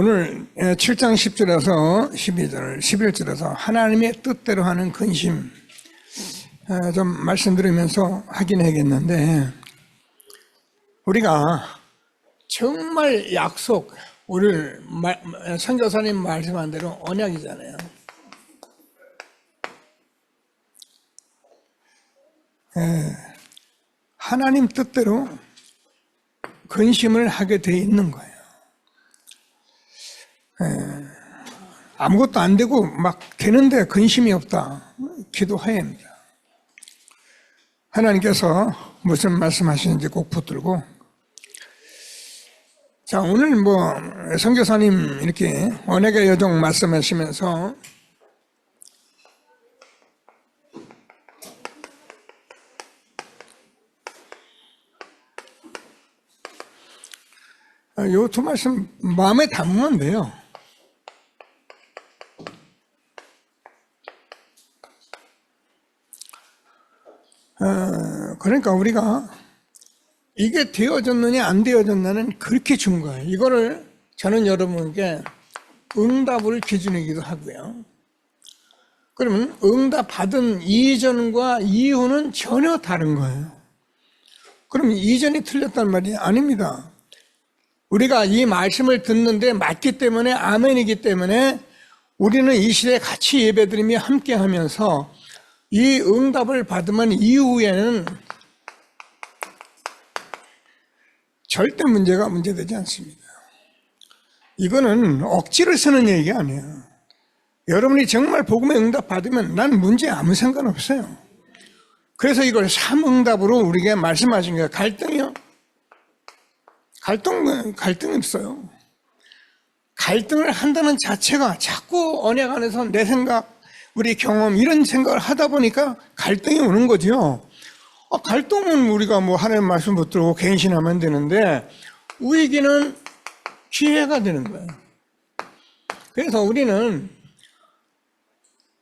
오늘 7장 10절에서 12절, 11절에서 하나님의 뜻대로 하는 근심 좀 말씀드리면서 하긴 하겠는데, 우리가 정말 약속, 오늘 선교사님 말씀한 대로 언약이잖아요. 하나님 뜻대로 근심을 하게 돼 있는 거예요. 아무것도 안 되고 막 되는데 근심이 없다, 기도해야 합니다. 하나님께서 무슨 말씀하시는지 꼭 붙들고, 자, 오늘 선교사님 이렇게 언약의 여정 말씀하시면서 요 두 말씀 마음에 담으면 돼요. 그러니까 우리가 이게 되어졌느냐 안 되어졌느냐는 그렇게 준 거예요. 이거를 저는 여러분께 응답을 기준이기도 하고요. 그러면 응답 받은 이전과 이후는 전혀 다른 거예요. 그럼 이전이 틀렸단 말이 아닙니다. 우리가 이 말씀을 듣는데 맞기 때문에, 아멘이기 때문에 우리는 이 시대에 같이 예배드리며 함께 하면서 이 응답을 받으면 이후에는 절대 문제되지 않습니다. 이거는 억지를 쓰는 얘기가 아니에요. 여러분이 정말 복음의 응답 받으면 난 문제 아무 상관없어요. 그래서 이걸 삼응답으로 우리에게 말씀하신 거예요. 갈등이요? 갈등이 없어요. 갈등을 한다는 자체가 자꾸 언약 안에서 내 생각, 우리 경험, 이런 생각을 하다 보니까 갈등이 오는 거죠. 갈등은 우리가 하나님 말씀 못 들고 갱신하면 되는데, 우리에게는 기회가 되는 거예요. 그래서 우리는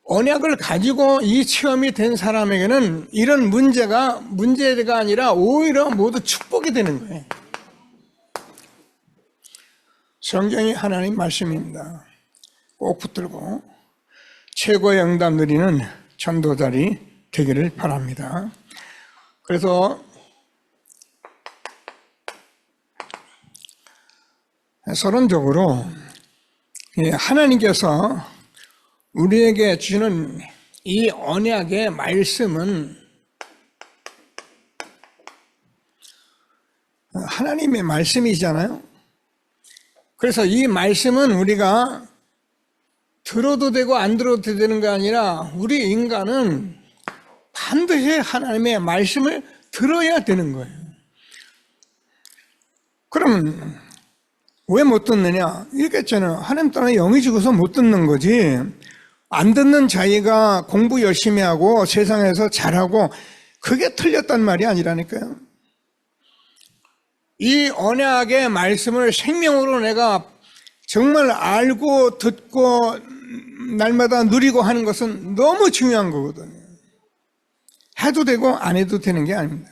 언약을 가지고 이 체험이 된 사람에게는 이런 문제가 아니라 오히려 모두 축복이 되는 거예요. 성경이 하나님 말씀입니다. 꼭 붙들고 최고의 응답 누리는 전도자리 되기를 바랍니다. 그래서 서론적으로 하나님께서 우리에게 주는 이 언약의 말씀은 하나님의 말씀이잖아요. 그래서 이 말씀은 우리가 들어도 되고 안 들어도 되는 게 아니라, 우리 인간은 반드시 하나님의 말씀을 들어야 되는 거예요. 그러면 왜 못 듣느냐? 이랬잖아요. 하나님 따라 영이 죽어서 못 듣는 거지. 안 듣는 자기가 공부 열심히 하고 세상에서 잘하고 그게 틀렸단 말이 아니라니까요. 이 언약의 말씀을 생명으로 내가 정말 알고 듣고 날마다 누리고 하는 것은 너무 중요한 거거든요. 해도 되고 안 해도 되는 게 아닙니다.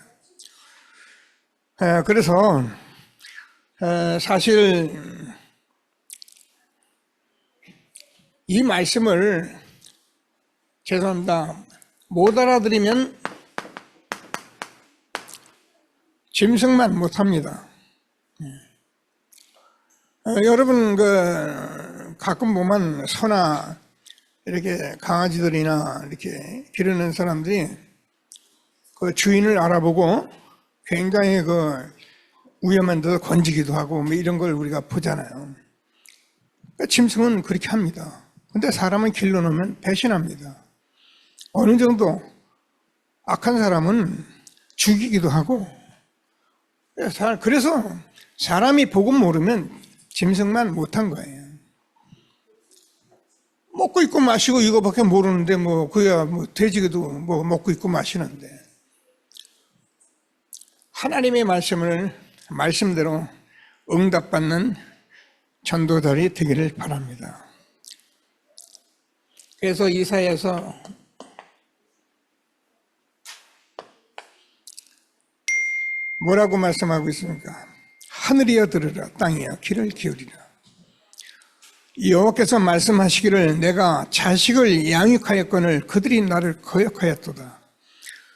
그래서 사실 이 말씀을, 죄송합니다, 못 알아들으면 짐승만 못합니다. 여러분 가끔 보면 소나 이렇게 강아지들이나 이렇게 기르는 사람들이 그 주인을 알아보고 굉장히 위험한 데서 건지기도 하고 이런 걸 우리가 보잖아요. 짐승은 그렇게 합니다. 근데 사람은 길러놓으면 배신합니다. 어느 정도 악한 사람은 죽이기도 하고. 그래서 사람이 복음 모르면 짐승만 못한 거예요. 먹고 있고 마시고 이거밖에 모르는데 그야 돼지기도 먹고 있고 마시는데, 하나님의 말씀대로 응답받는 전도자리 되기를 바랍니다. 그래서 이사야서 뭐라고 말씀하고 있습니까? 하늘이여 들으라, 땅이여 귀를 기울이라. 여호와께서 말씀하시기를 내가 자식을 양육하였거늘 그들이 나를 거역하였도다.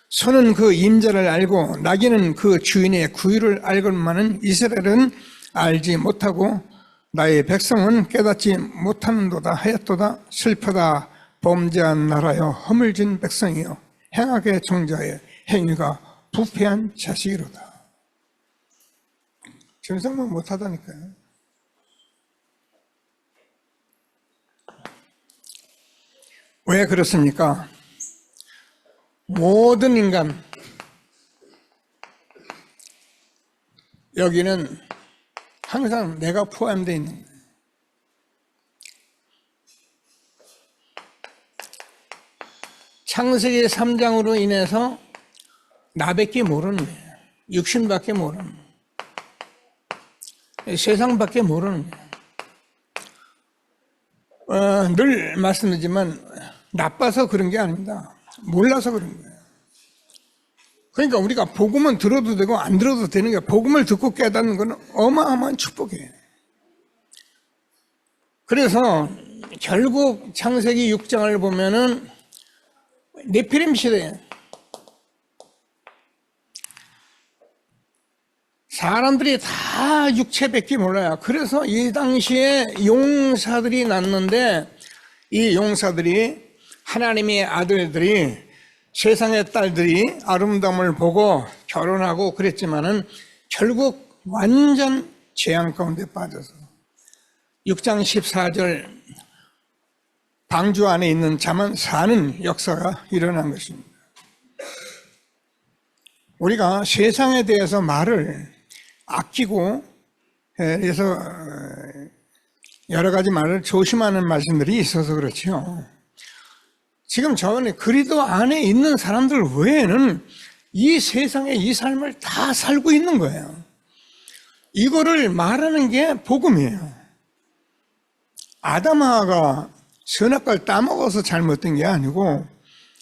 소는 그 임자를 알고 나귀는 그 주인의 구유를 알건만은 이스라엘은 알지 못하고 나의 백성은 깨닫지 못하는도다 하였도다. 슬프다. 범죄한 나라여 허물진 백성이여 행악의 종자의 행위가 부패한 자식이로다. 정상만 못하다니까요. 왜 그렇습니까? 모든 인간, 여기는 항상 내가 포함되어 있는 거예요. 창세기 3장으로 인해서 나밖에 모르는 거예요. 육신밖에 모르는 거예요. 세상밖에 모르는 거예요. 늘 말씀드리지만 나빠서 그런 게 아닙니다. 몰라서 그런 거예요. 그러니까 우리가 복음은 들어도 되고 안 들어도 되는 게, 복음을 듣고 깨닫는 건 어마어마한 축복이에요. 그래서 결국 창세기 6장을 보면은 네피림 시대에 사람들이 다 육체밖에 몰라요. 그래서 이 당시에 용사들이 났는데, 이 용사들이, 하나님의 아들들이, 세상의 딸들이 아름다움을 보고 결혼하고 그랬지만은 결국 완전 재앙 가운데 빠져서 6장 14절 방주 안에 있는 자만 사는 역사가 일어난 것입니다. 우리가 세상에 대해서 말을 아끼고, 그래서 여러 가지 말을 조심하는 말씀들이 있어서 그렇죠. 지금 저는 그리스도 안에 있는 사람들 외에는 이 세상에 이 삶을 다 살고 있는 거예요. 이거를 말하는 게 복음이에요. 아담 하와가 선악과를 따먹어서 잘못된 게 아니고,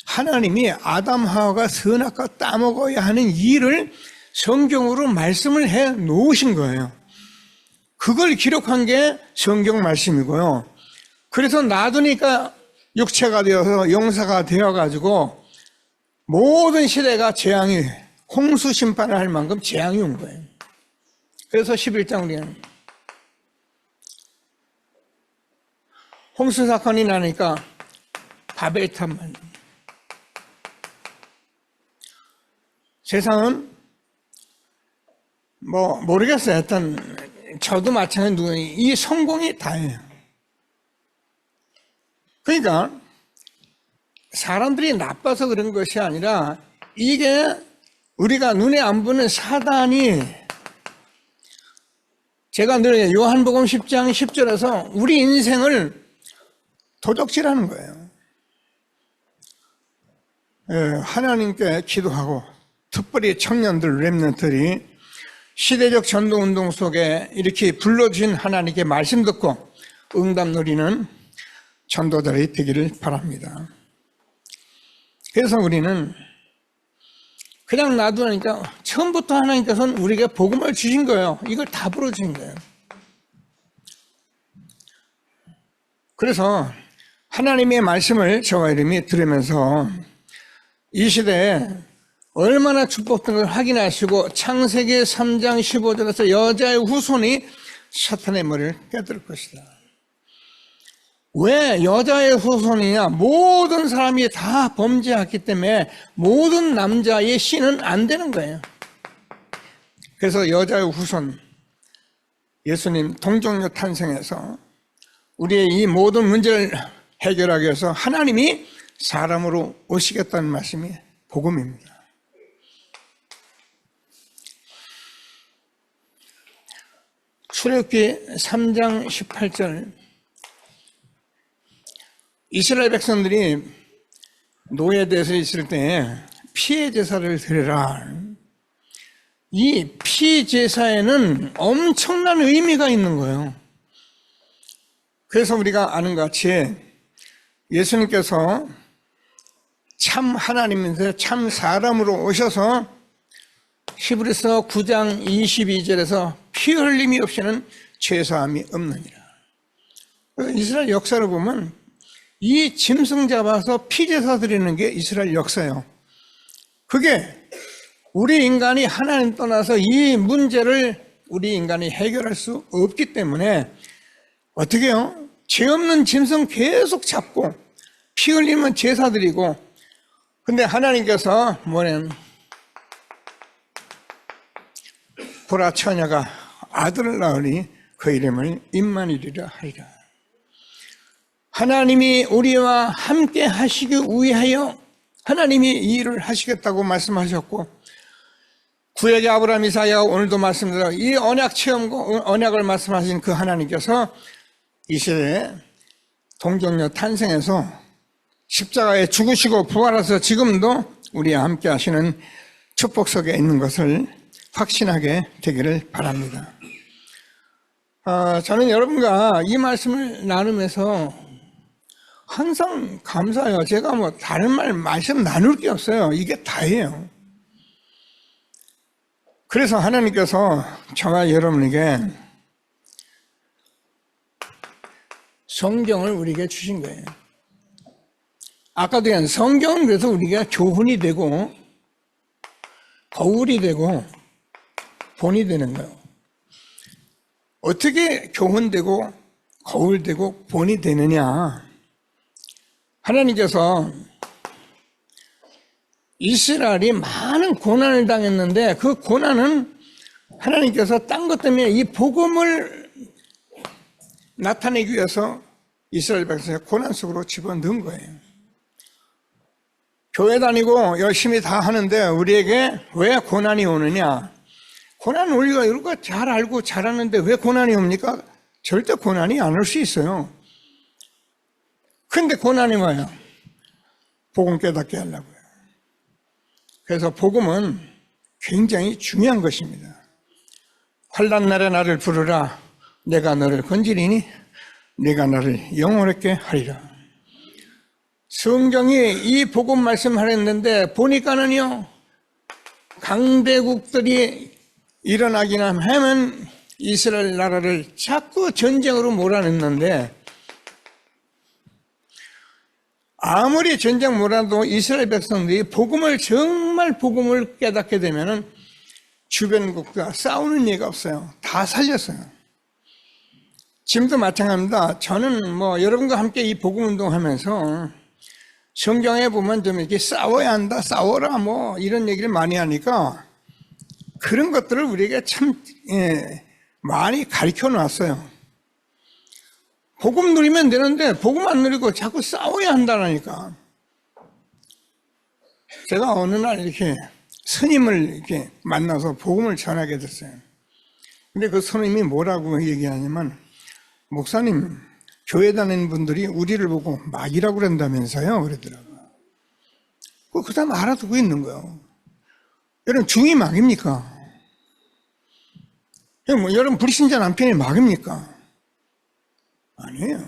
하나님이 아담 하와가 선악과 따먹어야 하는 일을 성경으로 말씀을 해 놓으신 거예요. 그걸 기록한 게 성경 말씀이고요. 그래서 놔두니까 육체가 되어서 용사가 되어가지고 모든 시대가 재앙이, 홍수 심판을 할 만큼 재앙이 온 거예요. 그래서 11장 우리는 홍수 사건이 나니까 바벨탑만, 세상은 뭐 모르겠어요. 하여튼 저도 마찬가지로 이 성공이 다예요. 그러니까 사람들이 나빠서 그런 것이 아니라, 이게 우리가 눈에 안 보는 사단이, 제가 늘 요한복음 10장 10절에서 우리 인생을 도적질하는 거예요. 하나님께 기도하고, 특별히 청년들, 렘넌트들이 시대적 전도운동 속에 이렇게 불러주신 하나님께 말씀 듣고 응답 누리는 전도자들이 되기를 바랍니다. 그래서 우리는 그냥 놔두니까 처음부터 하나님께서는 우리에게 복음을 주신 거예요. 이걸 다 불어주신 거예요. 그래서 하나님의 말씀을 저와 여러분이 들으면서 이 시대에 얼마나 축복된 걸 확인하시고, 창세기 3장 15절에서 여자의 후손이 사탄의 머리를 깨뜨릴 것이다. 왜 여자의 후손이냐? 모든 사람이 다 범죄했기 때문에 모든 남자의 씨는 안 되는 거예요. 그래서 여자의 후손, 예수님 동정녀 탄생해서 우리의 이 모든 문제를 해결하기 위해서 하나님이 사람으로 오시겠다는 말씀이 복음입니다. 출애굽기 3장 18절, 이스라엘 백성들이 노예돼서 있을 때 피해 제사를 드려라. 이 피해 제사에는 엄청난 의미가 있는 거예요. 그래서 우리가 아는 것 같이 예수님께서 참 하나님인데 참 사람으로 오셔서 히브리서 9장 22절에서 피 흘림이 없이는 죄사함이 없느니라. 이스라엘 역사를 보면 이 짐승 잡아서 피제사 드리는 게 이스라엘 역사예요. 그게 우리 인간이 하나님 떠나서 이 문제를 우리 인간이 해결할 수 없기 때문에 어떻게 해요? 죄 없는 짐승 계속 잡고 피 흘리면 제사 드리고, 근데 하나님께서 뭐냐면 보라 처녀가 아들을 낳으니 그 이름을 임마누엘이라 하리라. 하나님이 우리와 함께 하시기 위하여 하나님이 이 일을 하시겠다고 말씀하셨고, 구약의 아브라함, 이사야, 오늘도 말씀드려 이 언약 체험과 언약을 말씀하신 그 하나님께서 이 시대에 동정녀 탄생해서 십자가에 죽으시고 부활하셔서 지금도 우리와 함께 하시는 축복 속에 있는 것을 확신하게 되기를 바랍니다. 저는 여러분과 이 말씀을 나누면서 항상 감사해요. 제가 뭐 다른 말씀 나눌 게 없어요. 이게 다예요. 그래서 하나님께서 저와 여러분에게 성경을 우리에게 주신 거예요. 아까도 얘기한 성경은 그래서 우리가 교훈이 되고 거울이 되고 본이 되는 거예요. 어떻게 교훈되고 거울되고 본이 되느냐? 하나님께서 이스라엘이 많은 고난을 당했는데 그 고난은 하나님께서 딴 것 때문에 이 복음을 나타내기 위해서 이스라엘 백성의 고난 속으로 집어넣은 거예요. 교회 다니고 열심히 다 하는데 우리에게 왜 고난이 오느냐? 고난은 우리가 이런 거 잘 알고 잘하는데 왜 고난이 옵니까? 절대 고난이 안 올 수 있어요. 근데 고난이 와요. 복음 깨닫게 하려고요. 그래서 복음은 굉장히 중요한 것입니다. 환난 날에 나를 부르라. 내가 너를 건지리니 내가 너를 영원하게 하리라. 성경이 이 복음 말씀하랬는데 보니까는요, 강대국들이 일어나기나 하면 이스라엘 나라를 자꾸 전쟁으로 몰아냈는데, 아무리 전쟁 몰아도 이스라엘 백성들이 정말 복음을 깨닫게 되면은 주변국과 싸우는 얘기가 없어요. 다 살렸어요. 지금도 마찬가지입니다. 저는 여러분과 함께 이 복음 운동하면서 성경에 보면 좀 이렇게 싸워야 한다, 싸워라 이런 얘기를 많이 하니까 그런 것들을 우리에게 참 많이 가르쳐 놨어요. 복음 누리면 되는데 복음 안 누리고 자꾸 싸워야 한다니까. 제가 어느 날 이렇게 스님을 이렇게 만나서 복음을 전하게 됐어요. 근데 그 스님이 뭐라고 얘기하냐면, 목사님, 교회 다니는 분들이 우리를 보고 막이라고 그런다면서요? 그러더라고요. 그 사람 알아두고 있는 거예요. 여러분, 중이 막입니까? 여러분, 불신자 남편이 막입니까? 아니에요.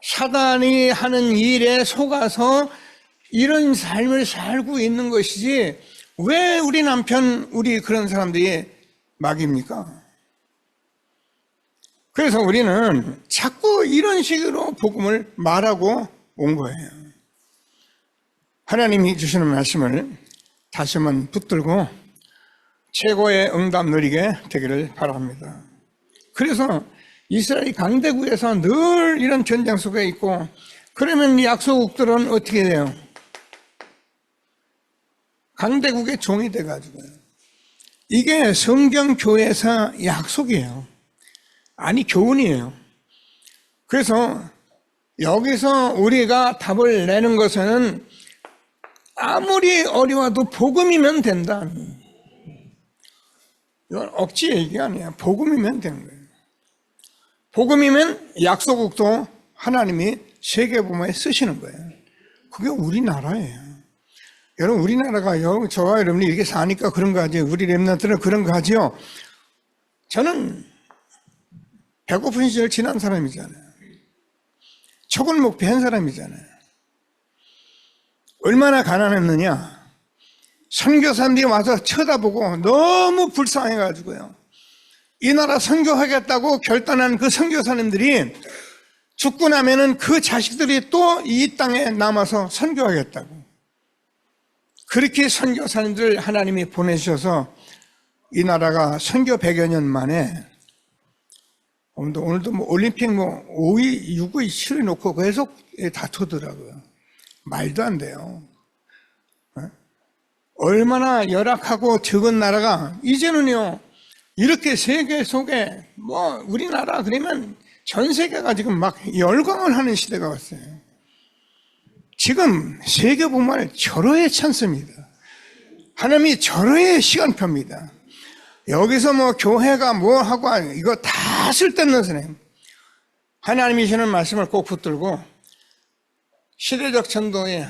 사단이 하는 일에 속아서 이런 삶을 살고 있는 것이지, 왜 우리 남편, 우리 그런 사람들이 막입니까? 그래서 우리는 자꾸 이런 식으로 복음을 말하고 온 거예요. 하나님이 주시는 말씀을 다시 한번 붙들고 최고의 응답 누리게 되기를 바랍니다. 그래서 이스라엘이 강대국에서 늘 이런 전쟁 속에 있고, 그러면 이 약소국들은 어떻게 돼요? 강대국의 종이 돼가지고요. 이게 성경교회에서 약속이에요. 아니, 교훈이에요. 그래서 여기서 우리가 답을 내는 것은 아무리 어려워도 복음이면 된다. 이건 억지 얘기가 아니야. 복음이면 되는 거예요. 복음이면 약소국도 하나님이 세계복음에 쓰시는 거예요. 그게 우리나라예요. 여러분, 우리나라가요, 저와 여러분이 이렇게 사니까 그런 거 하죠. 우리 렘넌트는 그런 거 하죠. 저는 배고픈 시절 지난 사람이잖아요. 촉을 못 뺀 사람이잖아요. 얼마나 가난했느냐. 선교사님들이 와서 쳐다보고 너무 불쌍해가지고요. 이 나라 선교하겠다고 결단한 그 선교사님들이 죽고 나면은 그 자식들이 또 이 땅에 남아서 선교하겠다고. 그렇게 선교사님들 하나님이 보내셔서 이 나라가 선교 100여 년 만에 오늘도 뭐 올림픽 5위, 6위, 7위 놓고 계속 다투더라고요. 말도 안 돼요. 얼마나 열악하고 적은 나라가 이제는요, 이렇게 세계 속에 우리나라 그러면 전 세계가 지금 막 열광을 하는 시대가 왔어요. 지금 세계 보면 절호의 찬스입니다. 하나님이 절호의 시간표입니다. 여기서 교회가 하고 이거 다 쓸데없는 소리. 하나님이 주는 말씀을 꼭 붙들고 시대적 전도에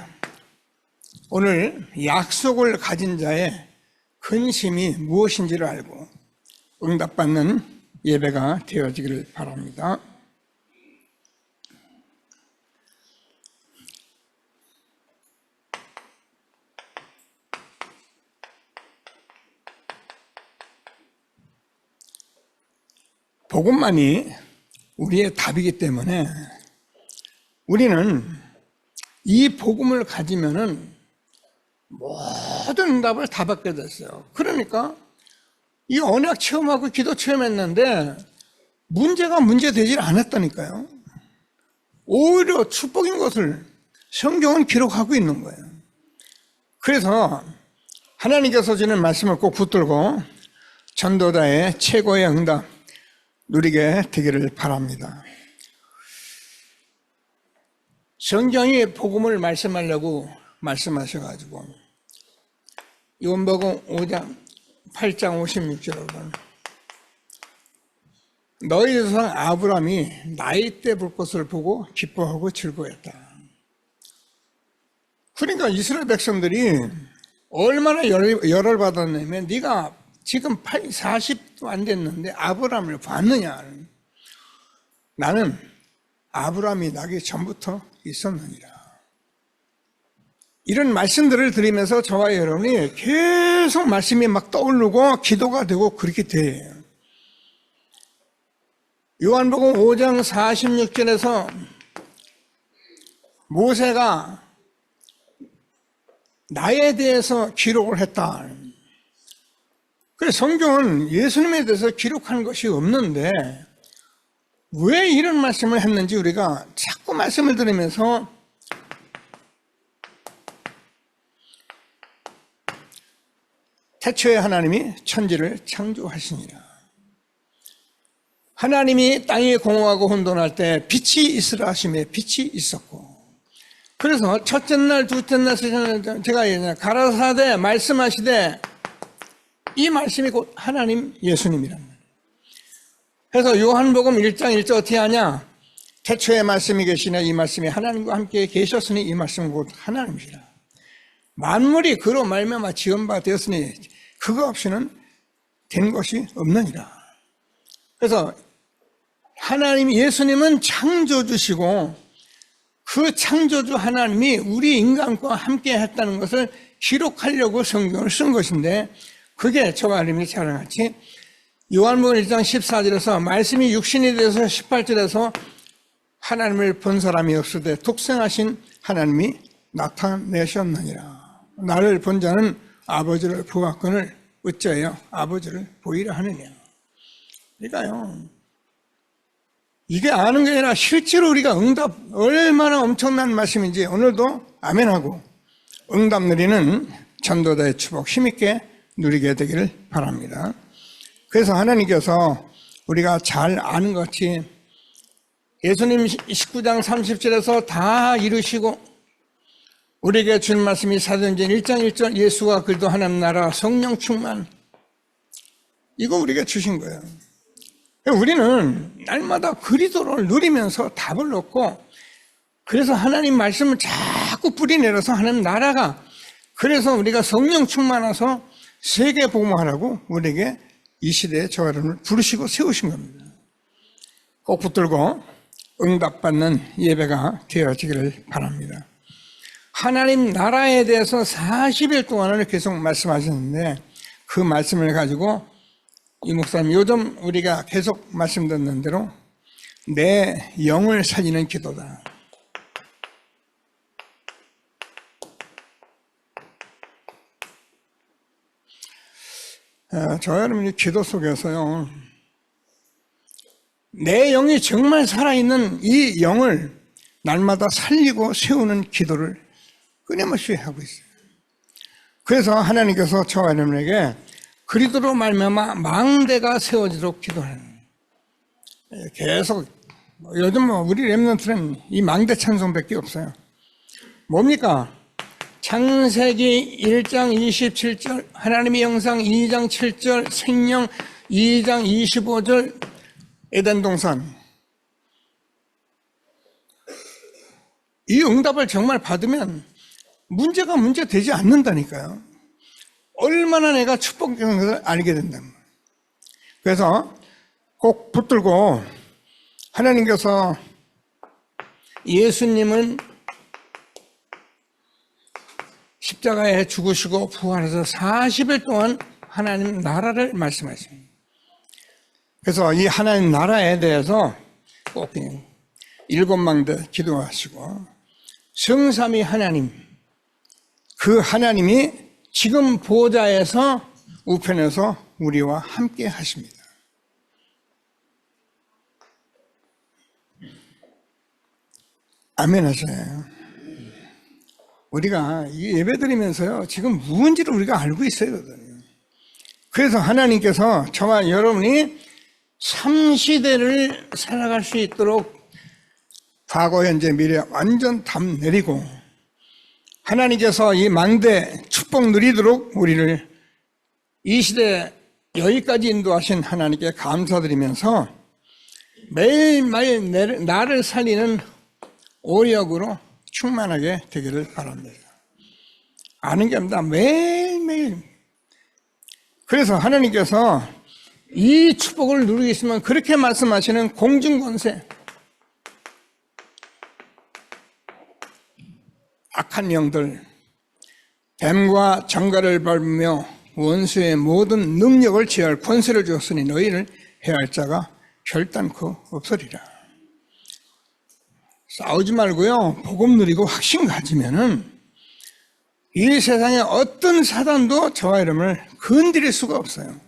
오늘 약속을 가진 자의 근심이 무엇인지를 알고 응답받는 예배가 되어지기를 바랍니다. 복음만이 우리의 답이기 때문에 우리는 이 복음을 가지면은 모든 응답을 다 받게 됐어요. 그러니까 이 언약 체험하고 기도 체험했는데 문제가 문제되질 않았다니까요. 오히려 축복인 것을 성경은 기록하고 있는 거예요. 그래서 하나님께서 주는 말씀을 꼭 붙들고 전도자의 최고의 응답 누리게 되기를 바랍니다. 성경이 복음을 말씀하려고 말씀하셔가지고 요한복음 5장 8장 56절은 너희 조상 아브라함이 나이 때 볼 것을 보고 기뻐하고 즐거워했다. 그러니까 이스라엘 백성들이 얼마나 열을 받았냐면 네가 지금 40도 안 됐는데 아브라함을 봤느냐. 나는 아브라함이 나기 전부터 있었느니라. 이런 말씀들을 드리면서 저와 여러분이 계속 말씀이 막 떠오르고 기도가 되고 그렇게 돼요. 요한복음 5장 46절에서 모세가 나에 대해서 기록을 했다. 그래서 성경은 예수님에 대해서 기록한 것이 없는데 왜 이런 말씀을 했는지 우리가 자꾸 말씀을 들으면서 태초에 하나님이 천지를 창조하시니라. 하나님이 땅이 공허하고 혼돈할 때 빛이 있으라 하심에 빛이 있었고, 그래서 첫째 날, 둘째 날, 셋째 날 제가 가라사대 말씀하시되 이 말씀이 곧 하나님 예수님이란 말이에요. 그래서 요한복음 1장 1절 어떻게 하냐? 태초에 말씀이 계시네. 이 말씀이 하나님과 함께 계셨으니 이 말씀은 곧 하나님이시라. 만물이 그로 말미암아 지은 바 되었으니 그거 없이는 된 것이 없느니라. 그래서 하나님 예수님은 창조주시고 그 창조주 하나님이 우리 인간과 함께 했다는 것을 기록하려고 성경을 쓴 것인데, 그게 저와 여러분이 자랑같이 요한복음 1장 14절에서 말씀이 육신이 되어서 18절에서 하나님을 본 사람이 없으되 독생하신 하나님이 나타내셨느니라. 나를 본 자는 아버지를 보았거늘 어찌하여 아버지를 보이려 하느냐. 그러니까요, 이게 아는 게 아니라 실제로 우리가 응답 얼마나 엄청난 말씀인지 오늘도 아멘하고 응답 누리는 전도자의 축복 힘있게 누리게 되기를 바랍니다. 그래서 하나님께서 우리가 잘 아는 것 같이 예수님 19장 30절에서 다 이루시고 우리에게 준 말씀이 사도행전 1장 1절 예수가 그리스도 하나님 나라 성령 충만, 이거 우리가 주신 거예요. 우리는 날마다 그리스도를 누리면서 답을 얻고, 그래서 하나님 말씀을 자꾸 뿌리내려서 하나님 나라가, 그래서 우리가 성령 충만해서 세계 복음하라고 우리에게 이 시대에 저 여러분을 부르시고 세우신 겁니다. 꼭 붙들고 응답받는 예배가 되어지기를 바랍니다. 하나님 나라에 대해서 40일 동안을 계속 말씀하셨는데 그 말씀을 가지고 이 목사님, 요즘 우리가 계속 말씀 듣는 대로 내 영을 살리는 기도다. 저 여러분이 기도 속에서요, 내 영이 정말 살아있는 이 영을 날마다 살리고 세우는 기도를 끊임없이 하고 있어요. 그래서 하나님께서 저와 여러분에게 그리스도로 말미암아 망대가 세워지도록 기도하는 거예요. 계속 요즘 우리 렘넌트는 이 망대 찬송밖에 없어요. 뭡니까? 창세기 1장 27절, 하나님의 영상 2장 7절, 생명 2장 25절, 에덴 동산. 이 응답을 정말 받으면 문제가 문제 되지 않는다니까요. 얼마나 내가 축복적인 것을 알게 된다는 거예요. 그래서 꼭 붙들고, 하나님께서 예수님은 십자가에 죽으시고 부활해서 40일 동안 하나님 나라를 말씀하십니다. 그래서 이 하나님 나라에 대해서 꼭 일곱 망대 기도하시고, 성삼위 하나님, 그 하나님이 지금 보좌에서 우편에서 우리와 함께 하십니다. 아멘 하세요. 우리가 이 예배 드리면서요, 지금 무언지를 우리가 알고 있어야 되거든요. 그래서 하나님께서 저와 여러분이 3시대를 살아갈 수 있도록 과거, 현재, 미래 완전 답 내리고, 하나님께서 이 망대 축복 누리도록 우리를 이 시대 여기까지 인도하신 하나님께 감사드리면서 매일매일 나를 살리는 오력으로 충만하게 되기를 바랍니다. 아는 게 아닙니다. 매일매일. 그래서 하나님께서 이 축복을 누리고 있으면 그렇게 말씀하시는 공중권세, 악한 영들, 뱀과 장가를 밟으며 원수의 모든 능력을 제할 권세를 주었으니 너희를 해할 자가 결단코 없으리라. 싸우지 말고요, 복음 누리고 확신 가지면은 이 세상에 어떤 사단도 저와 여러분을 건드릴 수가 없어요.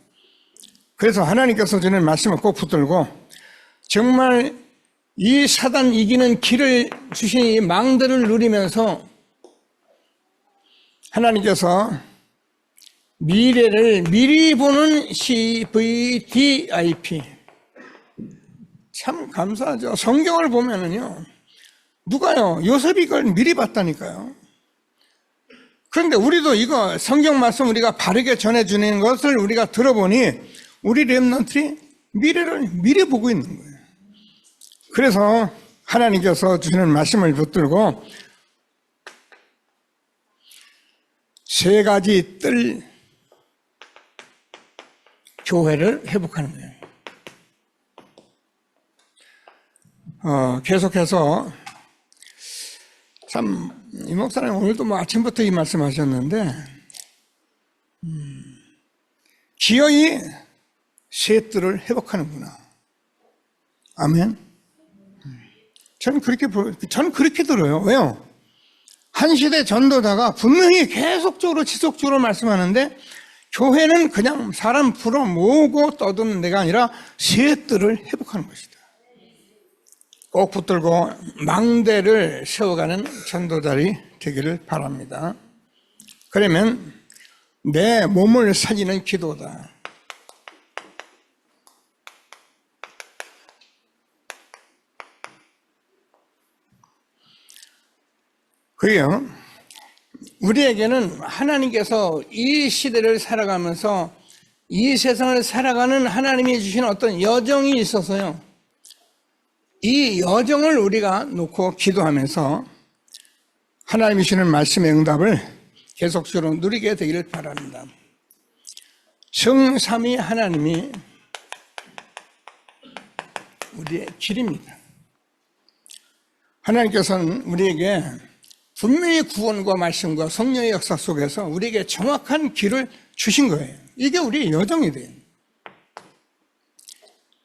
그래서 하나님께서 주는 말씀을 꼭 붙들고, 정말 이 사단 이기는 길을 주신 이 망대를 누리면서 하나님께서 미래를 미리 보는 CVDIP, 참 감사하죠. 성경을 보면은요, 누가요, 요셉이 이걸 미리 봤다니까요. 그런데 우리도 이거 성경 말씀 우리가 바르게 전해주는 것을 우리가 들어보니 우리 렘넌트들이 미래를 미리 보고 있는 거예요. 그래서 하나님께서 주시는 말씀을 붙들고 세 가지 뜰 교회를 회복하는 거예요. 계속해서 참 이 목사님 오늘도 뭐 아침부터 이 말씀하셨는데, 기어이 세 뜰을 회복하는구나. 아멘. 저는 그렇게 들어요. 왜요? 한 시대 전도자가 분명히 계속적으로 지속적으로 말씀하는데, 교회는 그냥 사람 풀어 모으고 떠드는 데가 아니라 세 뜰을 회복하는 것이다. 꼭 붙들고 망대를 세워가는 전도자들이 되기를 바랍니다. 그러면 내 몸을 살리는 기도다. 그래요. 우리에게는 하나님께서 이 시대를 살아가면서 이 세상을 살아가는 하나님이 주신 어떤 여정이 있어서요, 이 여정을 우리가 놓고 기도하면서 하나님이 주시는 말씀의 응답을 계속적으로 누리게 되기를 바랍니다. 성삼위 하나님이 우리의 길입니다. 하나님께서는 우리에게 분명히 구원과 말씀과 성령의 역사 속에서 우리에게 정확한 길을 주신 거예요. 이게 우리의 여정이 돼요.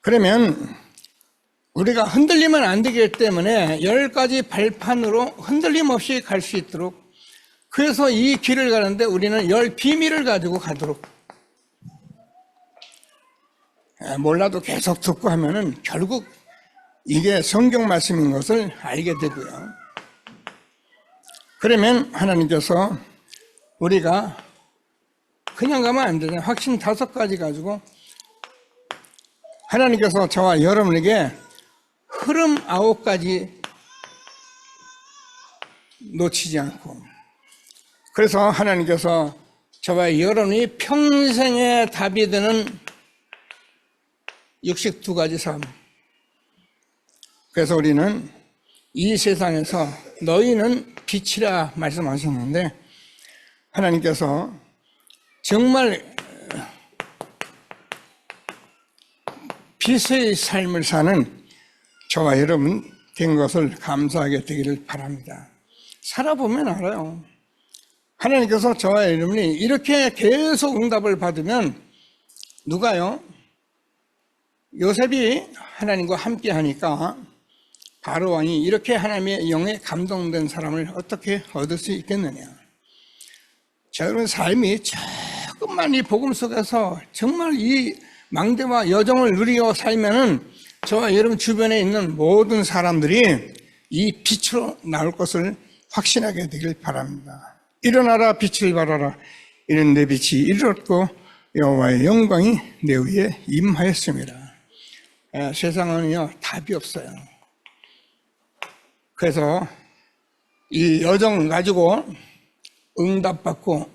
그러면 우리가 흔들리면 안 되기 때문에 10가지 발판으로 흔들림 없이 갈 수 있도록, 그래서 이 길을 가는데 우리는 10 비밀을 가지고 가도록, 몰라도 계속 듣고 하면은 결국 이게 성경 말씀인 것을 알게 되고요. 그러면 하나님께서 우리가 그냥 가면 안 되잖아요. 확신 5가지 가지고 하나님께서 저와 여러분에게 흐름 9가지 놓치지 않고, 그래서 하나님께서 저와 여러분이 평생의 답이 되는 62가지 삶, 그래서 우리는 이 세상에서 너희는 빛이라 말씀하셨는데, 하나님께서 정말 빛의 삶을 사는 저와 여러분 된 것을 감사하게 되기를 바랍니다. 살아보면 알아요. 하나님께서 저와 여러분이 이렇게 계속 응답을 받으면, 누가요? 요셉이 하나님과 함께 하니까 바로 왕이 이렇게 하나님의 영에 감동된 사람을 어떻게 얻을 수 있겠느냐. 자, 여러분 삶이 조금만 이 복음 속에서 정말 이 망대와 여정을 누리고 살면은 저와 여러분 주변에 있는 모든 사람들이 이 빛으로 나올 것을 확신하게 되길 바랍니다. 일어나라 빛을 발하라. 이는 내 빛이 이르렀고 여호와의 영광이 내 위에 임하였습니다. 세상은요 답이 없어요. 그래서 이 여정 가지고 응답받고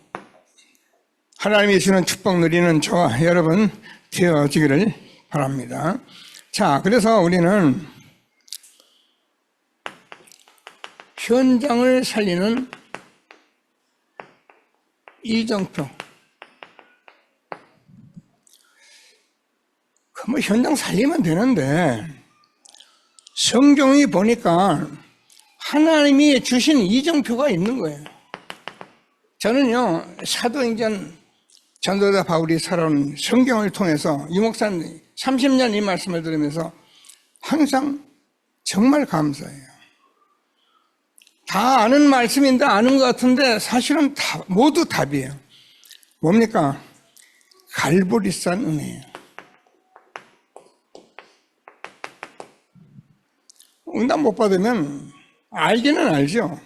하나님이 주는 축복 누리는 저와 여러분 되어지기를 바랍니다. 자, 그래서 우리는 현장을 살리는 이정표. 뭐 현장 살리면 되는데, 성경이 보니까 하나님이 주신 이정표가 있는 거예요. 저는요, 사도행전 전도자 바울이 살아온 성경을 통해서 유목사님 30년 이 말씀을 들으면서 항상 정말 감사해요. 다 아는 말씀인데 아는 것 같은데 사실은 모두 답이에요. 뭡니까? 갈보리산 은혜예요. 응답 못 받으면 알기는 알죠.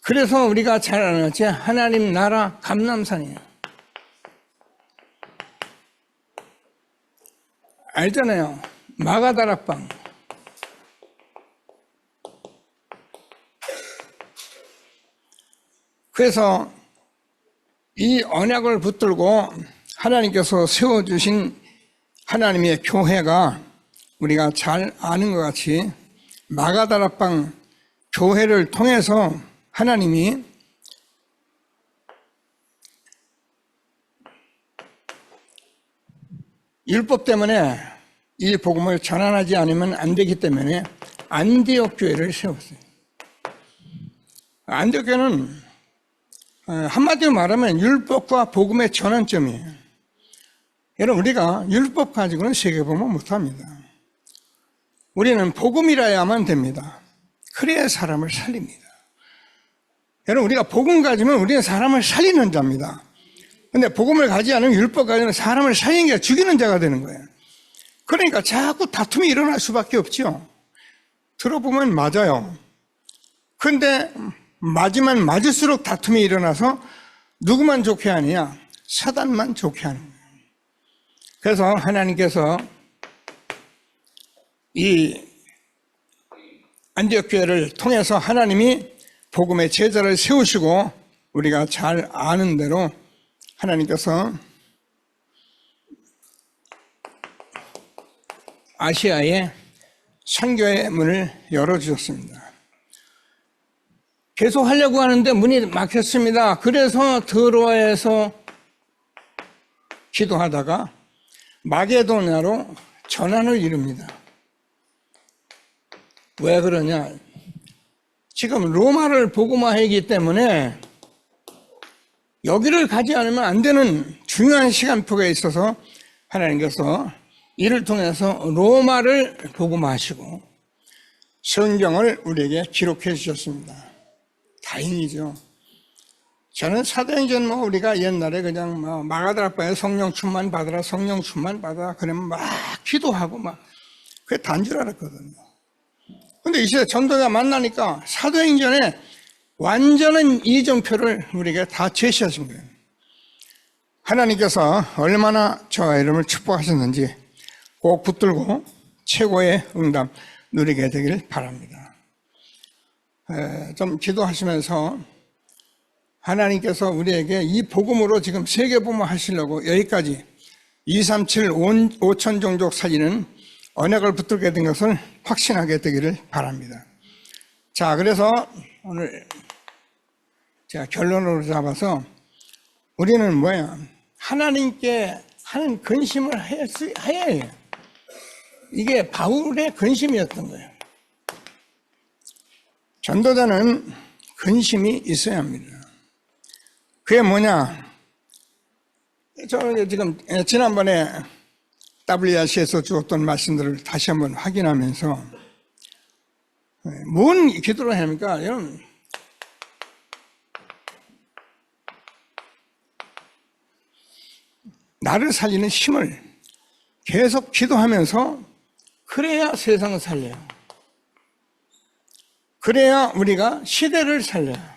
그래서 우리가 잘 아는 것이 하나님 나라 감람산이에요. 알잖아요. 마가다락방. 그래서 이 언약을 붙들고 하나님께서 세워주신 하나님의 교회가 우리가 잘 아는 것 같이 마가다락방 교회를 통해서 하나님이 율법 때문에 이 복음을 전환하지 않으면 안 되기 때문에 안디옥 교회를 세웠어요. 안디옥 교회는 한마디로 말하면 율법과 복음의 전환점이에요. 여러분, 우리가 율법 가지고는 세계복음을 못합니다. 우리는 복음이라야만 됩니다. 그래야 사람을 살립니다. 여러분, 우리가 복음 가지면 우리는 사람을 살리는 자입니다. 근데 복음을 가지 않으면 율법 가지면 사람을 살리는 게 죽이는 자가 되는 거예요. 그러니까 자꾸 다툼이 일어날 수밖에 없죠. 들어보면 맞아요. 근데 맞으면 맞을수록 다툼이 일어나서 누구만 좋게 하느냐? 사단만 좋게 하는 거예요. 그래서 하나님께서 이 안디옥 교회를 통해서 하나님이 복음의 제자를 세우시고 우리가 잘 아는 대로 하나님께서 아시아에 선교의 문을 열어주셨습니다. 계속 하려고 하는데 문이 막혔습니다. 그래서 드로아에서 기도하다가 마게도냐로 전환을 이룹니다. 왜 그러냐? 지금 로마를 복음화하기 때문에 여기를 가지 않으면 안 되는 중요한 시간표가 있어서 하나님께서 이를 통해서 로마를 복음화하시고 성경을 우리에게 기록해 주셨습니다. 다행이죠. 저는 사도행전 우리가 옛날에 그냥 마가다락방에 성령 충만 받아라, 성령 충만 받아라 그러면 막 기도하고 그게 단 줄 알았거든요. 근데 이 시대 전도자 만나니까 사도행전에 완전한 이정표를 우리에게 다 제시하신 거예요. 하나님께서 얼마나 저와 여러분을 축복하셨는지 꼭 붙들고 최고의 응답 누리게 되기를 바랍니다. 좀 기도하시면서 하나님께서 우리에게 이 복음으로 지금 세계복음 하시려고 여기까지 237 5천 종족 살리는 언약을 붙들게 된 것을 확신하게 되기를 바랍니다. 자, 그래서 오늘 제가 결론으로 잡아서 우리는 뭐야? 하나님께 하는 근심을 해야 해요. 이게 바울의 근심이었던 거예요. 전도자는 근심이 있어야 합니다. 그게 뭐냐? 저는 지금 지난번에 WRC에서 주었던 말씀들을 다시 한번 확인하면서 뭔 기도를 해야 합니까? 여러분, 나를 살리는 힘을 계속 기도하면서 그래야 세상을 살려요. 그래야 우리가 시대를 살려요.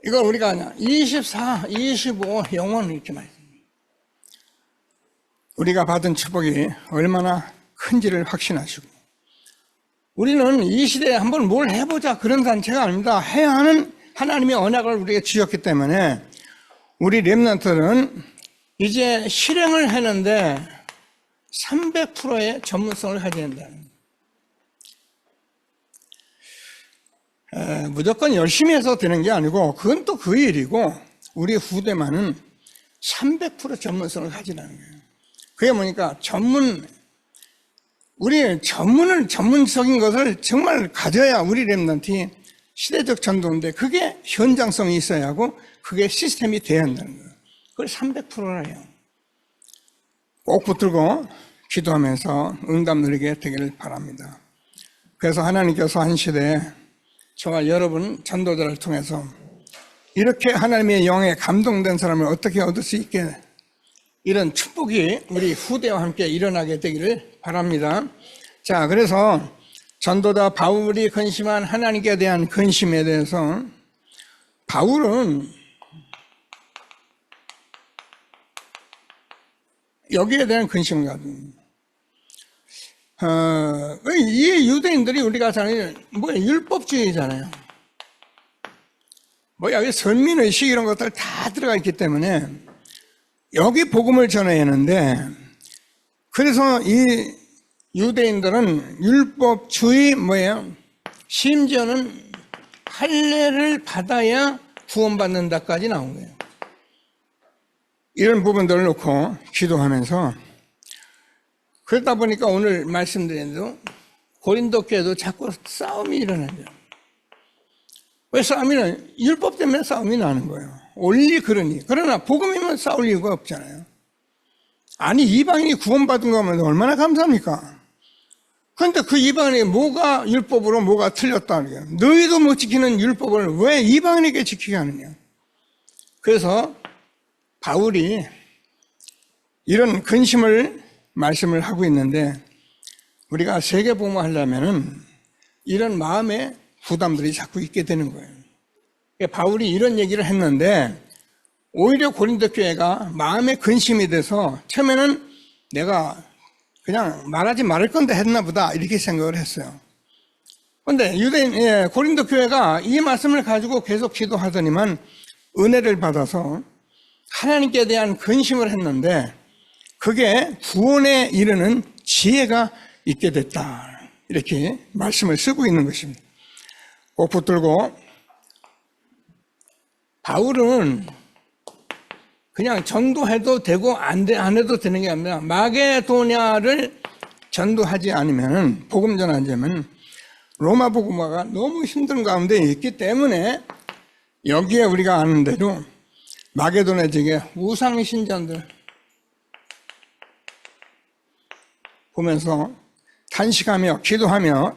이걸 우리가 24, 25 영원 이렇게 말합니다. 우리가 받은 축복이 얼마나 큰지를 확신하시고 우리는 이 시대에 한번 뭘 해보자 그런 단체가 아닙니다. 해야 하는 하나님의 언약을 우리에게 주셨기 때문에 우리 렘넌트는 이제 실행을 하는데 300%의 전문성을 가져야 된다는 거예요. 무조건 열심히 해서 되는 게 아니고 그건 또 그 일이고 우리 후대만은 300% 전문성을 가지라는 거예요. 그게 뭐니까 우리 전문적인 것을 정말 가져야 우리 렘넌트이 시대적 전도인데 그게 현장성이 있어야 하고 그게 시스템이 돼야 한다는 거예요. 그걸 300%래요. 꼭 붙들고 기도하면서 응답 누리게 되기를 바랍니다. 그래서 하나님께서 한 시대에 저와 여러분 전도자를 통해서 이렇게 하나님의 영에 감동된 사람을 어떻게 얻을 수 있게 이런 축복이 우리 후대와 함께 일어나게 되기를 바랍니다. 자, 그래서 전도자 바울이 근심한 하나님께 대한 근심에 대해서 바울은 여기에 대한 근심을 가진 이 유대인들이 우리가 잘 율법주의잖아요. 여기 선민의식 이런 것들 다 들어가 있기 때문에 여기 복음을 전해야 하는데 그래서 이 유대인들은 율법주의 심지어는 할례를 받아야 구원받는다까지 나온 거예요. 이런 부분들을 놓고 기도하면서 그러다 보니까 오늘 말씀드린 대로 고린도 교회도 자꾸 싸움이 일어나죠. 왜 싸움이는 율법 때문에 싸움이 나는 거예요. 원리 그러니. 그러나 복음이면 싸울 이유가 없잖아요. 아니 이방인이 구원받은 거면 얼마나 감사합니까? 그런데 그 이방인이 뭐가 율법으로 뭐가 틀렸다는 거예요. 너희도 못 지키는 율법을 왜 이방인에게 지키게 하느냐. 그래서 바울이 이런 근심을 말씀을 하고 있는데 우리가 세계복음을 하려면은 이런 마음의 부담들이 자꾸 있게 되는 거예요. 바울이 이런 얘기를 했는데 오히려 고린도 교회가 마음의 근심이 돼서 처음에는 내가 그냥 말하지 말을 건데 했나 보다 이렇게 생각을 했어요. 그런데 고린도 교회가 이 말씀을 가지고 계속 기도하더니만 은혜를 받아서 하나님께 대한 근심을 했는데 그게 구원에 이르는 지혜가 있게 됐다. 이렇게 말씀을 쓰고 있는 것입니다. 꼭 붙들고 바울은 그냥 전도해도 되고 안 해도 되는 게 아니라 마게도냐를 전도하지 않으면 복음 전하지 않으면 로마 복음화가 너무 힘든 가운데 있기 때문에 여기에 우리가 아는 대로 마게도냐 지역에 우상 신전들 보면서 탄식하며 기도하며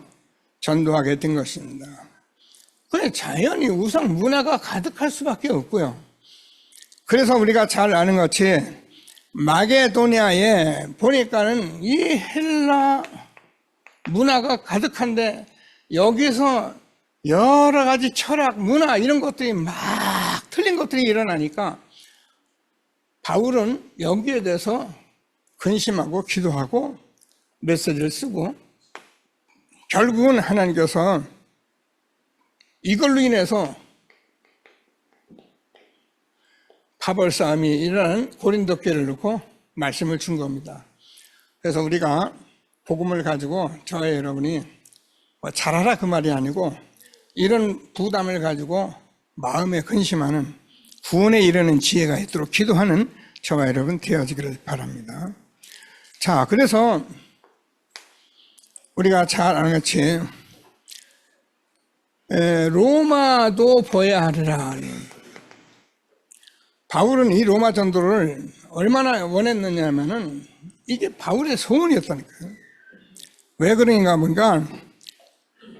전도하게 된 것입니다. 그래, 자연히 우상 문화가 가득할 수밖에 없고요. 그래서 우리가 잘 아는 것이 마게도니아에 보니까는 이 헬라 문화가 가득한데 여기서 여러 가지 철학, 문화 이런 것들이 막 틀린 것들이 일어나니까 바울은 여기에 대해서 근심하고 기도하고 메시지를 쓰고 결국은 하나님께서 이걸로 인해서 파벌 싸움이 일어나는 고린도 교회를 놓고 말씀을 준 겁니다. 그래서 우리가 복음을 가지고 저와 여러분이 잘하라 그 말이 아니고 이런 부담을 가지고 마음에 근심하는 구원에 이르는 지혜가 있도록 기도하는 저와 여러분 되어지기를 바랍니다. 자, 그래서 우리가 잘 아는 것이 로마도 보아야 하리라. 바울은 이 로마 전도를 얼마나 원했느냐 하면은 이게 바울의 소원이었다니까요. 왜 그런가 보니까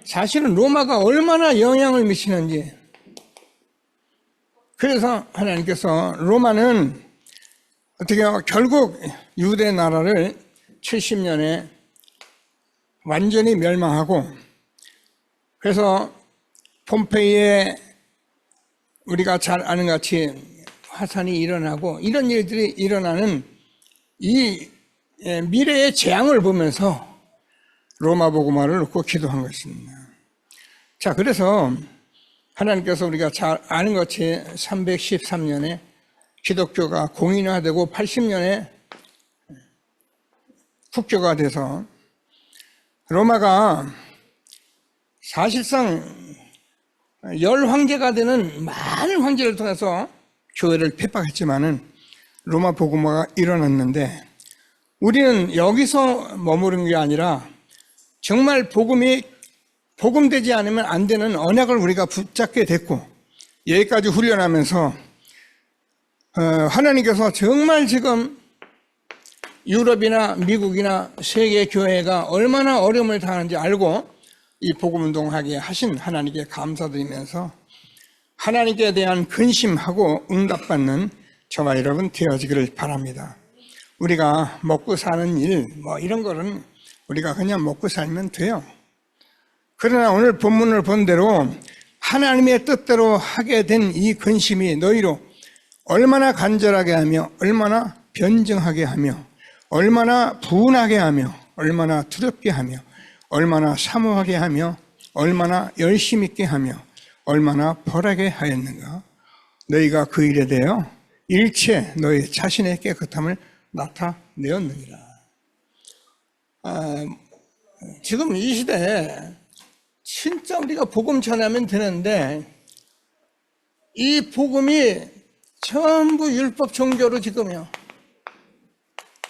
사실은 로마가 얼마나 영향을 미치는지, 그래서 하나님께서 로마는 어떻게 결국 유대 나라를 70년에 완전히 멸망하고, 그래서 폼페이에 우리가 잘 아는 같이 화산이 일어나고 이런 일들이 일어나는 이 미래의 재앙을 보면서 로마 복음화를 놓고 기도한 것입니다. 자, 그래서 하나님께서 우리가 잘 아는 것이 313년에 기독교가 공인화되고 80년에 국교가 돼서 로마가 사실상 10황제가 되는 많은 황제를 통해서 교회를 핍박했지만은 로마 복음화가 일어났는데 우리는 여기서 머무른 게 아니라 정말 복음되지 않으면 안 되는 언약을 우리가 붙잡게 됐고, 여기까지 훈련하면서 하나님께서 정말 지금 유럽이나 미국이나 세계 교회가 얼마나 어려움을 당하는지 알고 이 복음운동하게 하신 하나님께 감사드리면서 하나님께 대한 근심하고 응답받는 저와 여러분 되어지기를 바랍니다. 우리가 먹고 사는 일 이런 거는 우리가 그냥 먹고 살면 돼요. 그러나 오늘 본문을 본 대로 하나님의 뜻대로 하게 된 이 근심이 너희로 얼마나 간절하게 하며 얼마나 변증하게 하며 얼마나 분하게 하며 얼마나 두렵게 하며 얼마나 사모하게 하며 얼마나 열심 있게 하며 얼마나 벌하게 하였는가. 너희가 그 일에 대하여 일체 너희 자신의 깨끗함을 나타내었느니라. 지금 이 시대에 진짜 우리가 복음 전하면 되는데 이 복음이 전부 율법 종교로 지금요.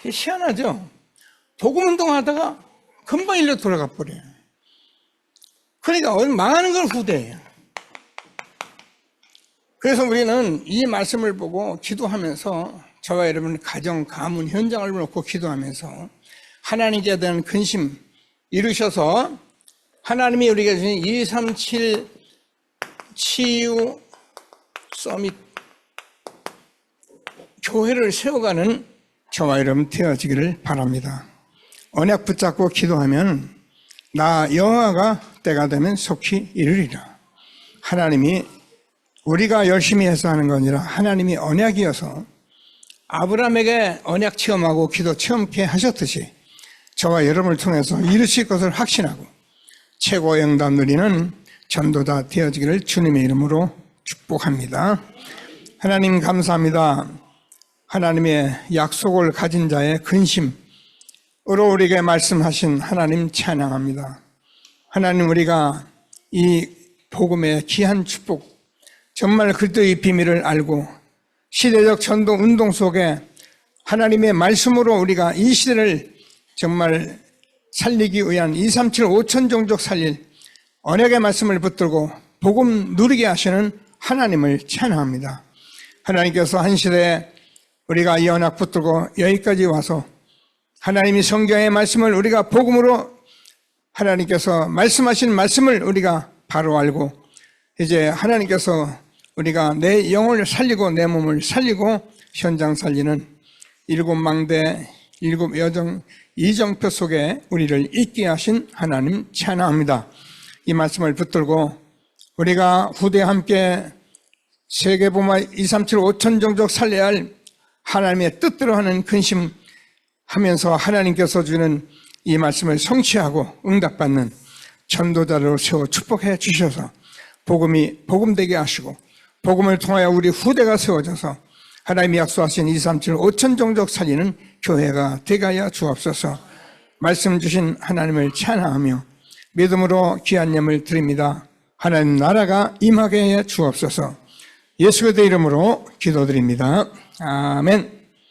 희한하죠? 복음 운동하다가 금방 일로 돌아가 버려요. 그러니까 망하는 건 후대예요. 그래서 우리는 이 말씀을 보고 기도하면서 저와 여러분 가정, 가문, 현장을 놓고 기도하면서 하나님께 대한 근심 이루셔서 하나님이 우리에게 주신 237 치유 서밋 교회를 세워가는 저와 여러분 되어지기를 바랍니다. 언약 붙잡고 기도하면 나 여호와가 때가 되면 속히 이르리라. 하나님이 우리가 열심히 해서 하는 거 아니라 하나님이 언약이어서 아브라함에게 언약 체험하고 기도 체험케 하셨듯이 저와 여러분을 통해서 이루실 것을 확신하고 최고의 응답 누리는 전도자 되어지기를 주님의 이름으로 축복합니다. 하나님 감사합니다. 하나님의 약속을 가진 자의 근심으로 우리에게 말씀하신 하나님 찬양합니다. 하나님, 우리가 이 복음의 귀한 축복, 정말 그리스도의 비밀을 알고 시대적 전도 운동 속에 하나님의 말씀으로 우리가 이 시대를 정말 살리기 위한 237 5천 종족 살릴 언약의 말씀을 붙들고 복음 누리게 하시는 하나님을 찬양합니다. 하나님께서 한 시대에 우리가 이 언약 붙들고 여기까지 와서 하나님이 성경의 말씀을 우리가 복음으로 하나님께서 말씀하신 말씀을 우리가 바로 알고 이제 하나님께서 우리가 내 영혼을 살리고 내 몸을 살리고 현장 살리는 일곱 망대 일곱 여정 이정표 속에 우리를 있게 하신 하나님 찬양합니다. 이 말씀을 붙들고 우리가 후대와 함께 세계보마 237 5천 종족 살려야 할 하나님의 뜻대로 하는 근심하면서 하나님께서 주는 이 말씀을 성취하고 응답받는 전도자로 세워 축복해 주셔서 복음이 복음되게 하시고 복음을 통하여 우리 후대가 세워져서 하나님이 약속하신 237 5천 종족 살리는 교회가 되게 하여 주옵소서. 말씀 주신 하나님을 찬양하며 믿음으로 귀한 예물 드립니다. 하나님 나라가 임하게 해 주옵소서. 예수 그리스도의 이름으로 기도드립니다. 아멘.